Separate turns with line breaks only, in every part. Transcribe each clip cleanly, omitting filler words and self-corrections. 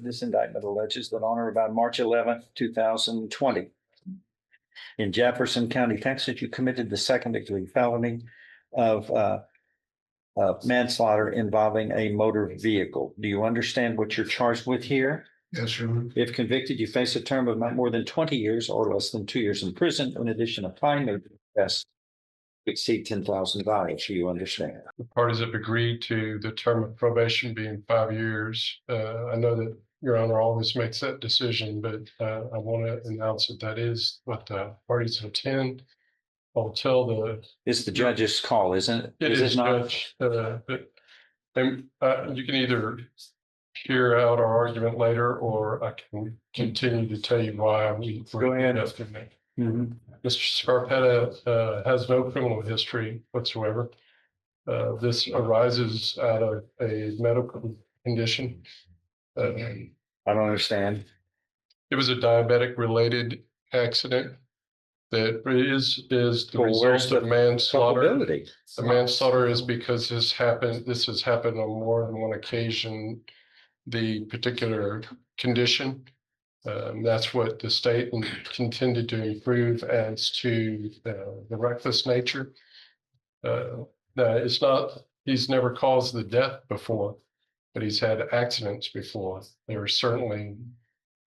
This indictment alleges that on or about March 11th, 2020, in Jefferson County, Texas, you committed the second-degree felony of manslaughter involving a motor vehicle. Do you understand what you're charged with here?
Yes, Your Honor.
If convicted, you face a term of not more than 20 years or less than 2 years in prison. In addition, a fine may be assessed to exceed $10,000. Do you understand?
The parties have agreed to the term of probation being 5 years. I know that Your Honor always makes that decision, but I want to announce that that is what the parties intend. I'll tell the.
It's the judge's call, isn't it?
It is not? Judge, but you can either hear out our argument later, or I can continue to tell you why we.
Go ahead.
Mr. Scarpetta has no criminal history whatsoever. This arises out of a medical condition.
I don't understand.
It was a diabetic related accident that is the result of manslaughter. The manslaughter is because this has happened on more than one occasion. The particular condition, that's what the state intended to improve as to the reckless nature. It's not, he's never caused the death before, but he's had accidents before. There is certainly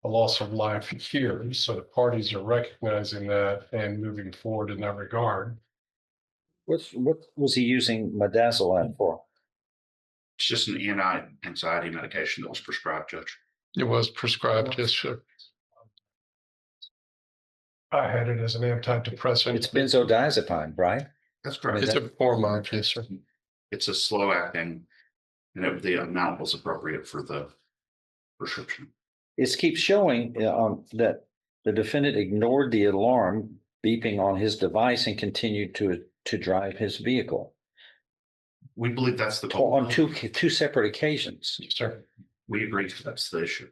a loss of life here. So the parties are recognizing that and moving forward in that regard.
What was he using midazolam for?
It's just an anti-anxiety medication that was prescribed, Judge.
It was prescribed, yes, sir. I had it as an antidepressant.
It's benzodiazepine, right?
That's correct.
It's a form of, yes, sir.
It's a slow acting, and the amount was appropriate for the prescription.
It keeps showing that the defendant ignored the alarm beeping on his device and continued to drive his vehicle.
We believe that's the
goal. On two separate occasions.
Yes, sir.
We agree that's the issue.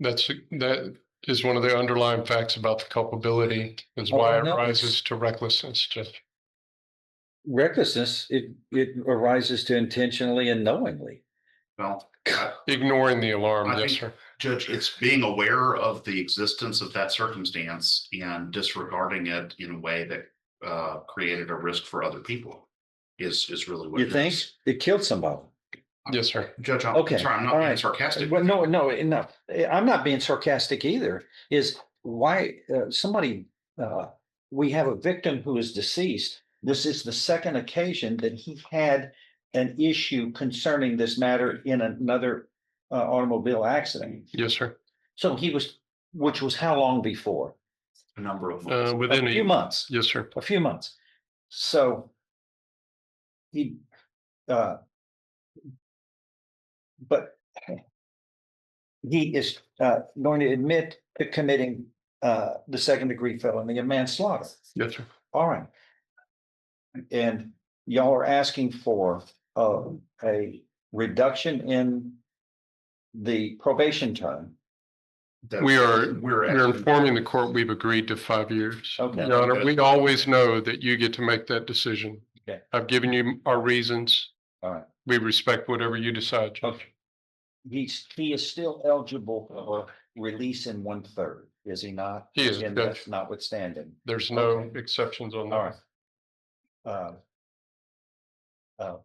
That is one of the underlying facts about the culpability, is why it rises to recklessness, Judge.
Recklessness, it arises to intentionally and knowingly.
Well,
ignoring the alarm, yes, sir.
Judge, it's being aware of the existence of that circumstance and disregarding it in a way that created a risk for other people is really what
you think it killed somebody.
Yes, sir.
Judge, sorry, I'm not being sarcastic.
Well, no, I'm not being sarcastic either. Is why somebody we have a victim who is deceased. This is the second occasion that he had an issue concerning this matter in another automobile accident.
Yes, sir.
So which was how long before?
A number of months.
Within
a few months.
Yes, sir.
A few months. So he, but he is going to admit to committing the second-degree felony of manslaughter.
Yes, sir.
All right. And y'all are asking for a reduction in the probation term.
We're informing the court we've agreed to 5 years.
Okay.
Your Honor, we always know that you get to make that decision.
Okay.
I've given you our reasons.
All right.
We respect whatever you decide, Judge.
Okay. He is still eligible for release in 1/3, is he not?
He is,
Again,
Judge.
that's notwithstanding.
There's no exceptions on that.
All right.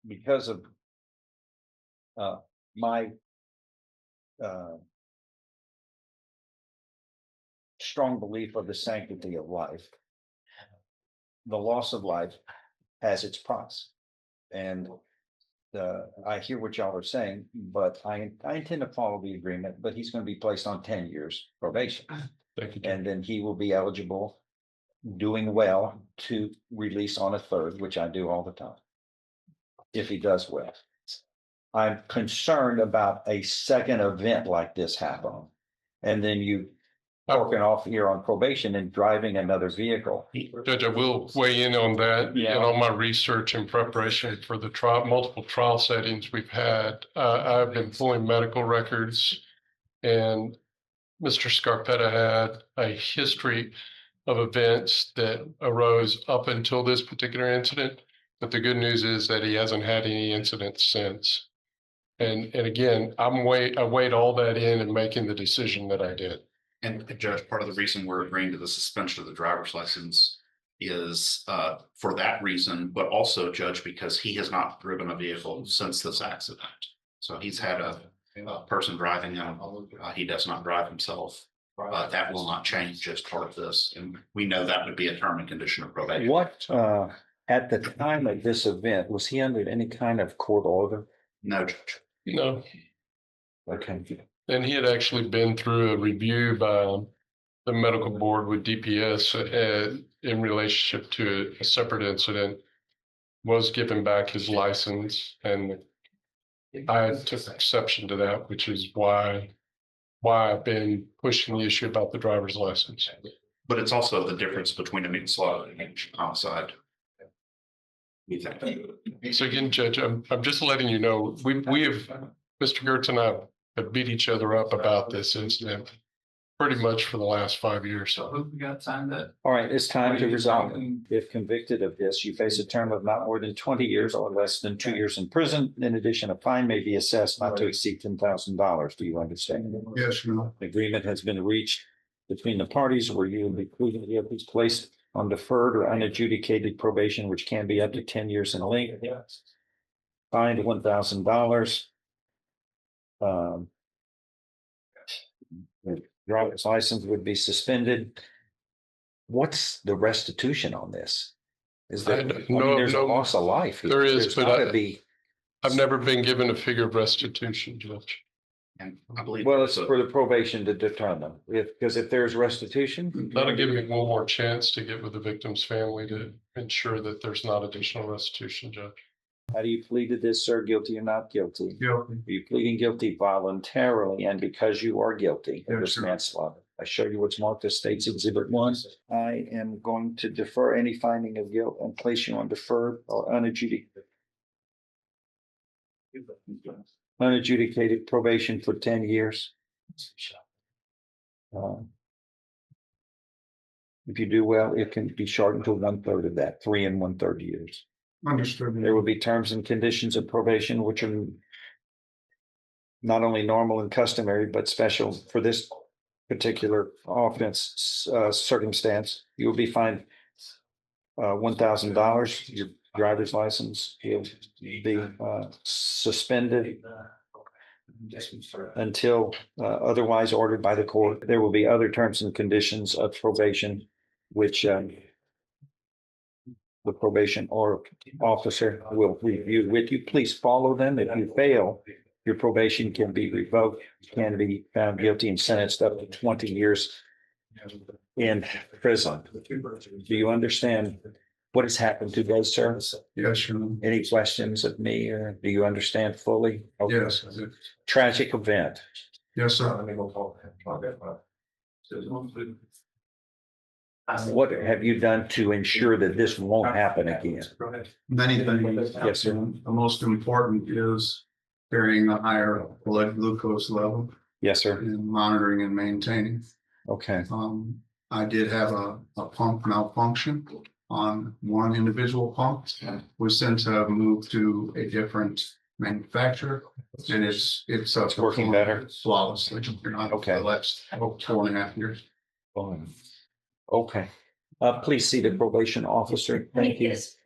Because of my strong belief of the sanctity of life, the loss of life has its price. And I hear what y'all are saying, but I intend to follow the agreement, but he's going to be placed on 10 years probation.
Thank you.
And then he will be eligible, doing well, to release on 1/3, which I do all the time, if he does well. I'm concerned about a second event like this happening, and then you working off here on probation and driving another vehicle.
Judge, I will weigh in on that.
Yeah.
And on my research and preparation for the multiple trial settings we've had. I've been pulling medical records, and Mr. Scarpetta had a history of events that arose up until this particular incident. But the good news is that he hasn't had any incidents since. And again, I weighed all that in making the decision that I did.
And Judge, part of the reason we're agreeing to the suspension of the driver's license is for that reason, but also, Judge, because he has not driven a vehicle since this accident. So he's had a person driving him. He does not drive himself. That will not change as part of this. And we know that would be a term and condition of probation.
What, at the time of this event, was he under any kind of court order?
No, Judge.
No,
Okay.
and he had actually been through a review by the medical board with DPS in relationship to a separate incident, was given back his license, and I took exception to that, which is why I've been pushing the issue about the driver's license.
But it's also the difference between a manslaughter and a homicide. We think.
So again, Judge, I'm just letting you know, we have, Mr. Gertz and I have beat each other up about this incident pretty much for the last 5 years.
We got time that.
All right, it's time to resolve it. If convicted of this, you face a term of not more than 20 years or less than 2 years in prison. In addition, a fine may be assessed not to exceed $10,000. Do you understand?
Yes, no.
Agreement has been reached between the parties where you will be placed on deferred or unadjudicated probation, which can be up to 10 years in length. Fined $1,000. The driver's license would be suspended. What's the restitution on this? Is there, there's a loss of life here.
There is,
There's
but
gotta be.
I've never been given a figure of restitution, Judge.
And I believe.
Well, it's for the probation to determine because if there's restitution.
That'll give me one more chance to get with the victim's family to ensure that there's not additional restitution, Judge.
How do you plead to this, sir? Guilty or not guilty?
Guilty.
Are you pleading guilty voluntarily and because you are guilty of
Yes,
this
sir.
manslaughter? I show you what's marked as State's Exhibit 1. I am going to defer any finding of guilt and place you on deferred or unadjudicated probation for 10 years. If you do well, it can be shortened to 1/3 of that, 3 1/3 years.
Understood.
There will be terms and conditions of probation, which are not only normal and customary, but special for this particular offense circumstance. You will be fined $1,000. Your driver's license will be suspended until otherwise ordered by the court. There will be other terms and conditions of probation, which the probation or officer will review with you. Please follow them. If you fail, your probation can be revoked, can be found guilty and sentenced up to 20 years in prison. Do you understand what has happened today, sir?
Yes, sir.
Any questions of me, or do you understand fully? Okay.
Yes.
Tragic event.
Yes, sir.
What have you done to ensure that this won't happen again?
Many things.
Yes, sir.
The most important is carrying a higher blood glucose level
Yes, sir.
and monitoring and maintaining.
Okay.
I did have a pump malfunction on one individual pump. We since have moved to a different manufacturer, and it's
working better?
flawlessly.
Okay.
The last 4.5 years.
Okay. Please see the probation officer. Thank you.
Yes.